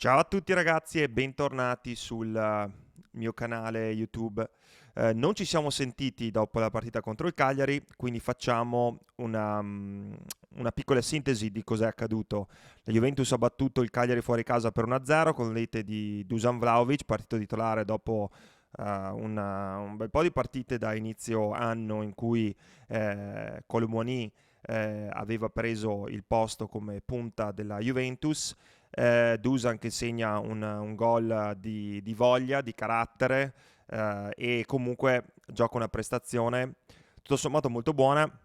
Ciao a tutti ragazzi e bentornati sul mio canale YouTube. Non ci siamo sentiti dopo la partita contro il Cagliari, quindi facciamo una piccola sintesi di cos'è accaduto. La Juventus ha battuto il Cagliari fuori casa per 1-0 con rete di Dusan Vlahovic, partito titolare dopo un bel po' di partite da inizio anno in cui Kolo Muani aveva preso il posto come punta della Juventus. Dusan che segna un gol di voglia, di carattere, e comunque gioca una prestazione tutto sommato molto buona,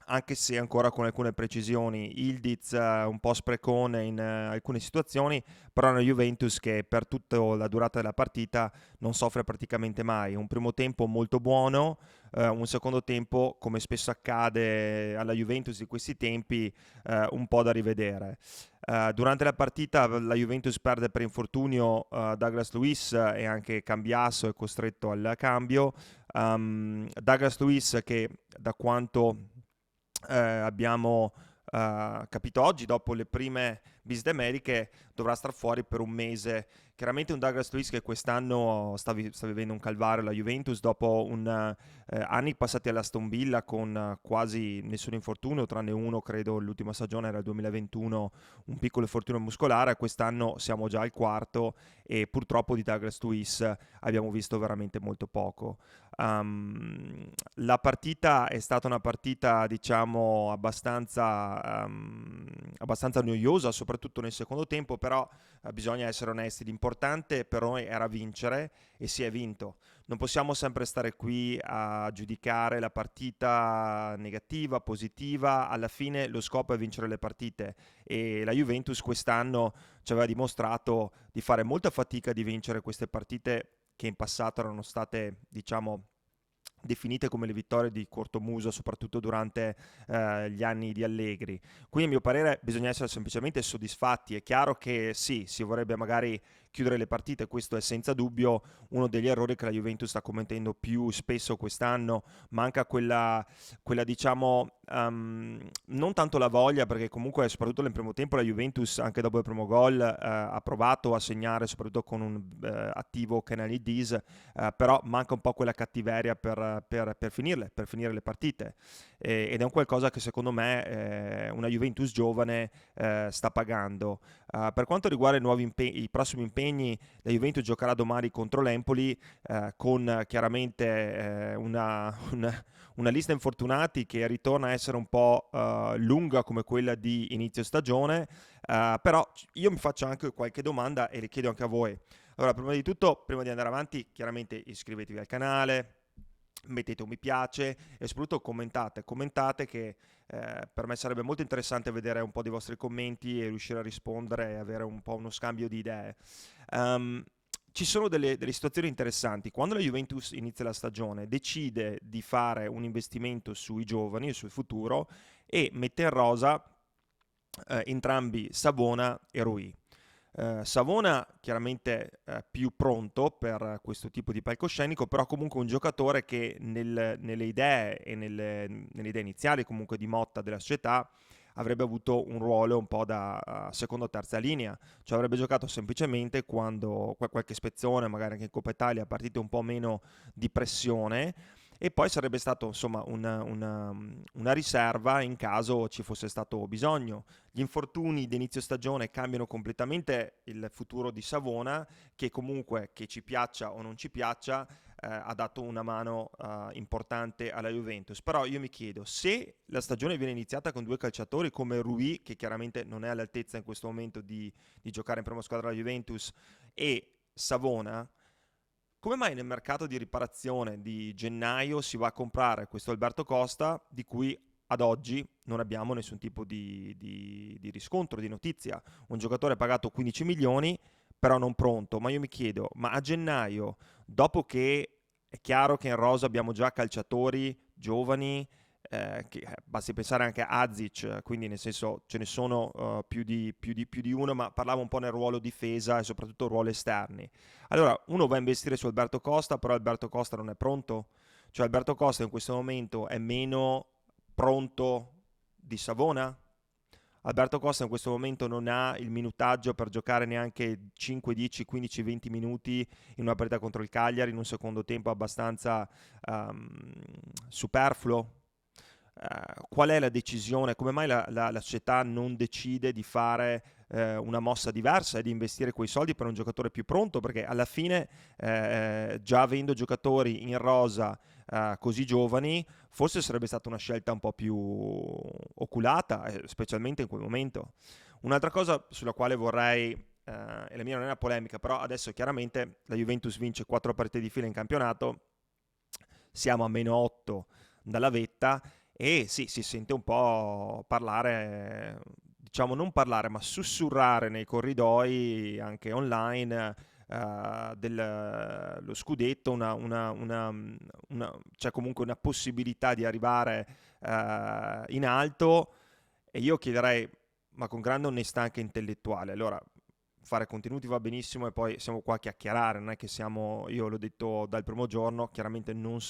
anche se ancora con alcune precisioni. Ildiz un po' sprecone in alcune situazioni, però è una Juventus che per tutta la durata della partita non soffre praticamente mai. Un primo tempo molto buono, un secondo tempo, come spesso accade alla Juventus di questi tempi, un po' da rivedere. Durante la partita la Juventus perde per infortunio Douglas Luiz e anche Cambiasso è costretto al cambio. Douglas Luiz che da quanto abbiamo capito oggi, dopo le prime visite mediche, dovrà star fuori per un mese. Chiaramente un Douglas Luiz che quest'anno sta vivendo un calvario la Juventus dopo anni passati all'Aston Villa con quasi nessun infortunio, tranne uno, credo l'ultima stagione era il 2021, un piccolo infortunio muscolare. Quest'anno siamo già al quarto e purtroppo di Douglas Luiz abbiamo visto veramente molto poco. La partita è stata una partita, diciamo, abbastanza noiosa, soprattutto nel secondo tempo, però bisogna essere onesti, l'importante per noi era vincere e si è vinto. Non possiamo sempre stare qui a giudicare la partita negativa, positiva, alla fine lo scopo è vincere le partite e la Juventus quest'anno ci aveva dimostrato di fare molta fatica di vincere queste partite che in passato erano state, diciamo, definite come le vittorie di cortomuso, soprattutto durante gli anni di Allegri. Quindi, a mio parere, bisogna essere semplicemente soddisfatti. È chiaro che sì, si vorrebbe magari chiudere le partite, questo è senza dubbio uno degli errori che la Juventus sta commettendo più spesso quest'anno. Manca quella diciamo, non tanto la voglia, perché comunque, soprattutto nel primo tempo, la Juventus, anche dopo il primo gol, ha provato a segnare, soprattutto con un attivo Kenany Diz, però manca un po' quella cattiveria per finire le partite. Ed è un qualcosa che secondo me una Juventus giovane sta pagando. Per quanto riguarda i prossimi impegni, la Juventus giocherà domani contro l'Empoli con chiaramente una lista infortunati che ritorna a essere un po' lunga come quella di inizio stagione, però io mi faccio anche qualche domanda e le chiedo anche a voi. Allora, prima di tutto, prima di andare avanti, chiaramente iscrivetevi al canale, mettete un mi piace e soprattutto commentate che per me sarebbe molto interessante vedere un po' dei vostri commenti e riuscire a rispondere e avere un po' uno scambio di idee. Um, Ci sono delle situazioni interessanti. Quando la Juventus inizia la stagione, decide di fare un investimento sui giovani e sul futuro e mette in rosa entrambi Savona e Rui. Savona chiaramente più pronto per questo tipo di palcoscenico, però comunque un giocatore che nelle idee e nelle idee iniziali comunque di Motta della società avrebbe avuto un ruolo un po' da seconda o terza linea, cioè avrebbe giocato semplicemente quando qualche spezzone, magari anche in Coppa Italia, partite un po' meno di pressione, e poi sarebbe stato insomma una riserva in caso ci fosse stato bisogno. Gli infortuni di inizio stagione cambiano completamente il futuro di Savona, che comunque, che ci piaccia o non ci piaccia, ha dato una mano importante alla Juventus. Però io mi chiedo, se la stagione viene iniziata con due calciatori come Rui, che chiaramente non è all'altezza in questo momento di giocare in prima squadra della Juventus, e Savona, come mai nel mercato di riparazione di gennaio si va a comprare questo Alberto Costa di cui ad oggi non abbiamo nessun tipo di riscontro, di notizia? Un giocatore pagato 15 milioni, però non pronto. Ma io mi chiedo, ma a gennaio, dopo che è chiaro che in rosa abbiamo già calciatori giovani, basti pensare anche a Azic, quindi nel senso ce ne sono più di uno, ma parlavo un po' nel ruolo difesa e soprattutto ruolo esterni. Allora, uno va a investire su Alberto Costa, però Alberto Costa non è pronto. Cioè Alberto Costa in questo momento è meno pronto di Savona? Alberto Costa in questo momento non ha il minutaggio per giocare neanche 5, 10, 15, 20 minuti in una partita contro il Cagliari in un secondo tempo abbastanza superfluo. Qual è la decisione? Come mai la società non decide di fare una mossa diversa e di investire quei soldi per un giocatore più pronto? Perché alla fine, già avendo giocatori in rosa così giovani, forse sarebbe stata una scelta un po' più oculata, specialmente in quel momento. Un'altra cosa sulla quale vorrei, e la mia non è una polemica, però adesso chiaramente la Juventus vince 4 partite di fila in campionato, siamo a meno 8 dalla vetta e sì, si sente un po' parlare, diciamo non parlare, ma sussurrare nei corridoi, anche online, dello scudetto, c'è comunque una possibilità di arrivare in alto e io chiederei, ma con grande onestà anche intellettuale, allora fare contenuti va benissimo e poi siamo qua a chiacchierare, non è che siamo, io l'ho detto dal primo giorno, chiaramente non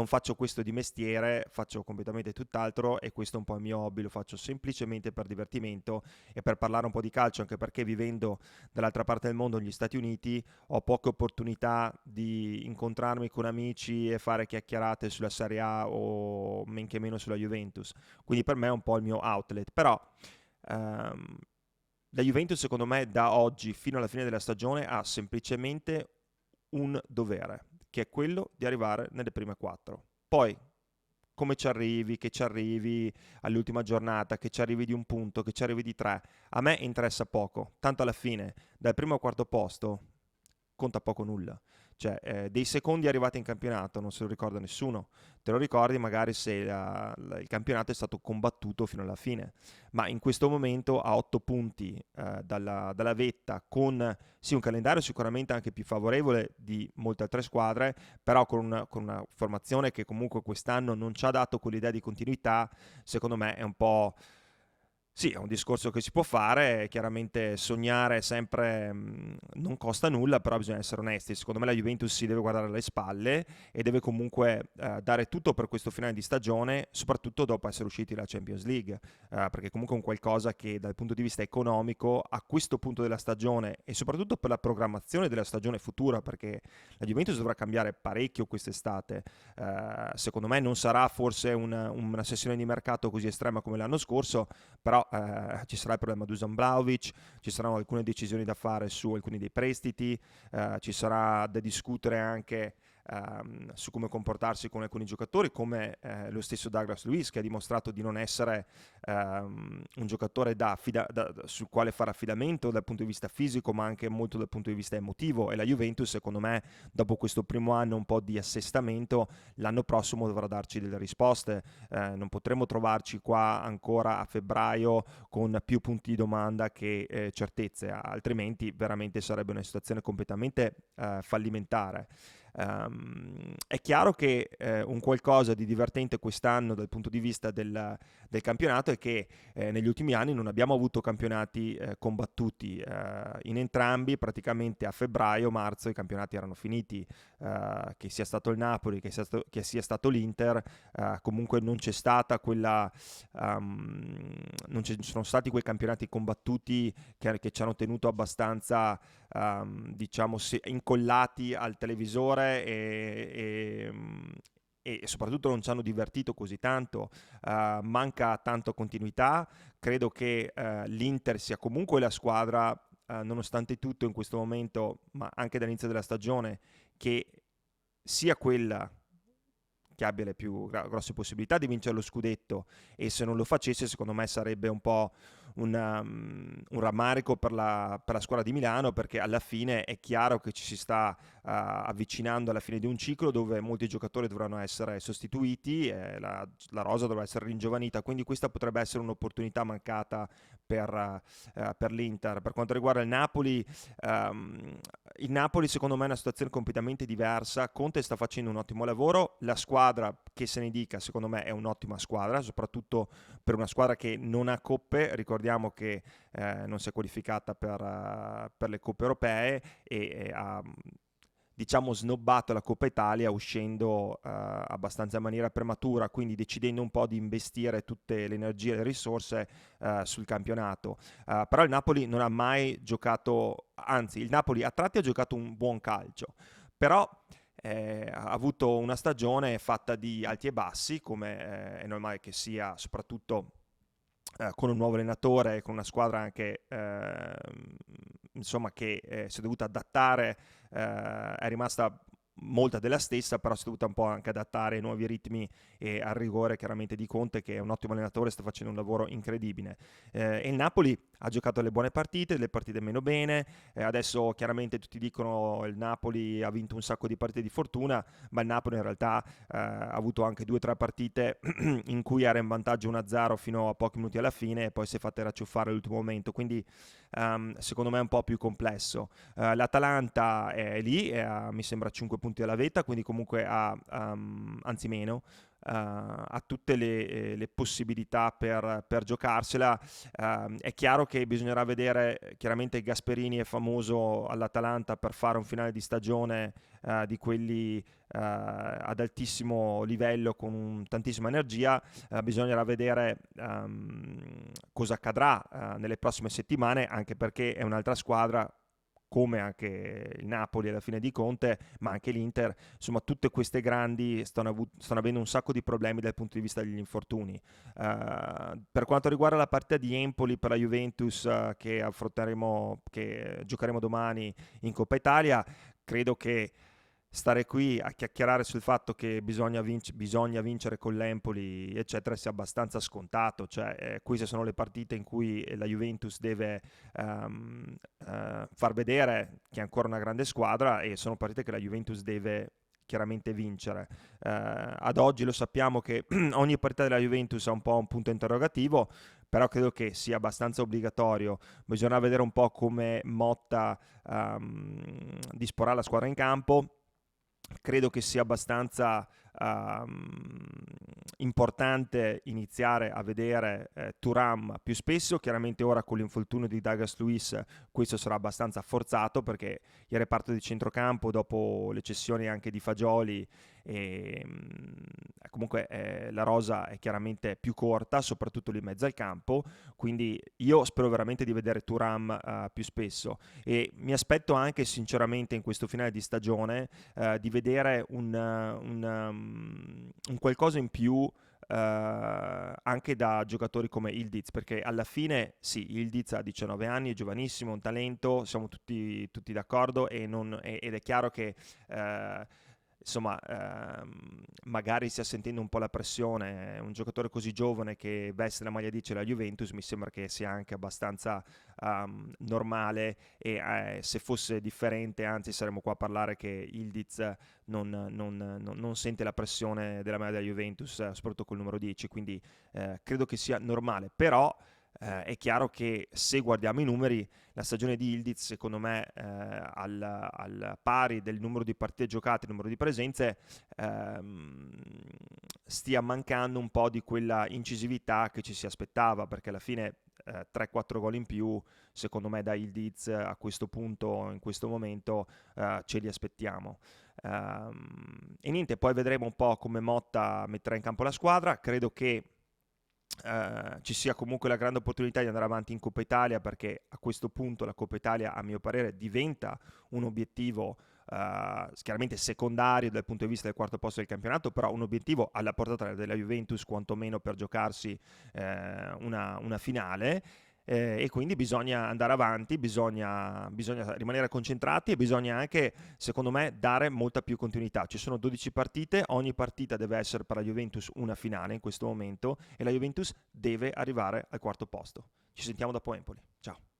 faccio questo di mestiere, faccio completamente tutt'altro e questo è un po' il mio hobby, lo faccio semplicemente per divertimento e per parlare un po' di calcio, anche perché vivendo dall'altra parte del mondo, negli Stati Uniti, ho poche opportunità di incontrarmi con amici e fare chiacchierate sulla Serie A o men che meno sulla Juventus, quindi per me è un po' il mio outlet, però ehm, la Juventus secondo me da oggi fino alla fine della stagione ha semplicemente un dovere, che è quello di arrivare nelle prime 4. Poi come ci arrivi, che ci arrivi all'ultima giornata, che ci arrivi di un punto, che ci arrivi di 3, a me interessa poco, tanto alla fine dal primo al quarto posto conta poco nulla. Cioè, dei secondi arrivati in campionato non se lo ricorda nessuno. Te lo ricordi magari se il campionato è stato combattuto fino alla fine. Ma in questo momento a 8 punti dalla vetta, con sì, un calendario sicuramente anche più favorevole di molte altre squadre, però con una formazione che comunque quest'anno non ci ha dato quell'idea di continuità, secondo me è un po'. Sì, è un discorso che si può fare, chiaramente sognare sempre non costa nulla, però bisogna essere onesti. Secondo me la Juventus si deve guardare alle spalle e deve comunque dare tutto per questo finale di stagione, soprattutto dopo essere usciti dalla Champions League, perché comunque è un qualcosa che dal punto di vista economico a questo punto della stagione e soprattutto per la programmazione della stagione futura, perché la Juventus dovrà cambiare parecchio quest'estate. Secondo me non sarà forse una sessione di mercato così estrema come l'anno scorso, però ci sarà il problema di Dusan Vlahovic, ci saranno alcune decisioni da fare su alcuni dei prestiti, ci sarà da discutere anche su come comportarsi con alcuni giocatori, come lo stesso Douglas Luiz che ha dimostrato di non essere un giocatore sul quale fare affidamento dal punto di vista fisico, ma anche molto dal punto di vista emotivo, e la Juventus secondo me dopo questo primo anno un po' di assestamento l'anno prossimo dovrà darci delle risposte. Non potremo trovarci qua ancora a febbraio con più punti di domanda che certezze, altrimenti veramente sarebbe una situazione completamente fallimentare. È chiaro che un qualcosa di divertente quest'anno dal punto di vista del campionato è che negli ultimi anni non abbiamo avuto campionati combattuti in entrambi, praticamente a febbraio-marzo i campionati erano finiti, che sia stato il Napoli, che sia stato l'Inter, comunque non c'è stata quella, non ci sono stati quei campionati combattuti che ci hanno tenuto abbastanza diciamo incollati al televisore e soprattutto non ci hanno divertito così tanto, manca tanto continuità, credo che l'Inter sia comunque la squadra, nonostante tutto in questo momento, ma anche dall'inizio della stagione, che sia quella che abbia le più grosse possibilità di vincere lo scudetto, e se non lo facesse secondo me sarebbe un po' un rammarico per la squadra di Milano, perché alla fine è chiaro che ci si sta avvicinando alla fine di un ciclo dove molti giocatori dovranno essere sostituiti, la rosa dovrà essere ringiovanita, quindi questa potrebbe essere un'opportunità mancata per l'Inter. Per quanto riguarda il Napoli secondo me è una situazione completamente diversa. Conte sta facendo un ottimo lavoro, la squadra, che se ne dica, secondo me è un'ottima squadra, soprattutto per una squadra che non ha coppe. Ricordiamo che non si è qualificata per le coppe europee e ha diciamo snobbato la Coppa Italia uscendo abbastanza in maniera prematura, quindi decidendo un po' di investire tutte le energie e le risorse sul campionato. Però il Napoli non ha mai giocato, anzi il Napoli a tratti ha giocato un buon calcio, però ha avuto una stagione fatta di alti e bassi, come è normale che sia, soprattutto con un nuovo allenatore, con una squadra anche insomma che si è dovuta adattare, è rimasta molta della stessa, però si è dovuta un po' anche adattare ai nuovi ritmi e al rigore chiaramente di Conte, che è un ottimo allenatore, sta facendo un lavoro incredibile. E il Napoli ha giocato le buone partite, le partite meno bene, adesso chiaramente tutti dicono il Napoli ha vinto un sacco di partite di fortuna, ma il Napoli in realtà ha avuto anche 2 o 3 partite in cui era in vantaggio 1-0 fino a pochi minuti alla fine e poi si è fatta racciuffare all'ultimo momento, quindi secondo me è un po' più complesso. L'Atalanta è lì, mi sembra 5 punti alla vetta, quindi comunque ha, anzi meno, ha tutte le possibilità per giocarsela. È chiaro che bisognerà vedere, chiaramente Gasperini è famoso all'Atalanta per fare un finale di stagione di quelli ad altissimo livello con tantissima energia. Bisognerà vedere cosa accadrà nelle prossime settimane, anche perché è un'altra squadra come anche il Napoli alla fine di Conte, ma anche l'Inter, insomma tutte queste grandi stanno avendo un sacco di problemi dal punto di vista degli infortuni. Per quanto riguarda la partita di Empoli per la Juventus che affronteremo, che giocheremo domani in Coppa Italia, credo che stare qui a chiacchierare sul fatto che bisogna vincere con l'Empoli, eccetera, sia abbastanza scontato. Cioè, queste sono le partite in cui la Juventus deve far vedere che è ancora una grande squadra e sono partite che la Juventus deve chiaramente vincere. Ad oggi lo sappiamo che ogni partita della Juventus ha un po' un punto interrogativo, però credo che sia abbastanza obbligatorio. Bisognerà vedere un po' come Motta disporrà la squadra in campo. Credo che sia abbastanza importante iniziare a vedere Thuram più spesso. Chiaramente ora con l'infortunio di Douglas Luiz questo sarà abbastanza forzato, perché il reparto di centrocampo dopo le cessioni anche di Fagioli e comunque la rosa è chiaramente più corta, soprattutto lì in mezzo al campo, quindi io spero veramente di vedere Thuram più spesso e mi aspetto anche sinceramente in questo finale di stagione di vedere un qualcosa in più anche da giocatori come Ildiz, perché alla fine sì, Ildiz ha 19 anni, è giovanissimo, un talento, siamo tutti d'accordo ed è chiaro che insomma magari stia sentendo un po' la pressione. Un giocatore così giovane che veste la maglia 10 della Juventus mi sembra che sia anche abbastanza normale e se fosse differente anzi saremmo qua a parlare che Ildiz non sente la pressione della maglia della Juventus, soprattutto col numero 10, quindi credo che sia normale, però è chiaro che se guardiamo i numeri, la stagione di Ildiz, secondo me, al pari del numero di partite giocate, il numero di presenze, stia mancando un po' di quella incisività che ci si aspettava, perché alla fine 3-4 gol in più, secondo me, da Ildiz a questo punto, in questo momento, ce li aspettiamo. E niente, poi vedremo un po' come Motta metterà in campo la squadra. Credo che ci sia comunque la grande opportunità di andare avanti in Coppa Italia, perché a questo punto la Coppa Italia a mio parere diventa un obiettivo chiaramente secondario dal punto di vista del quarto posto del campionato, però un obiettivo alla portata della Juventus quantomeno per giocarsi una finale. E quindi bisogna andare avanti, bisogna rimanere concentrati e bisogna anche, secondo me, dare molta più continuità. Ci sono 12 partite, ogni partita deve essere per la Juventus una finale in questo momento e la Juventus deve arrivare al quarto posto. Ci sentiamo dopo Empoli. Ciao.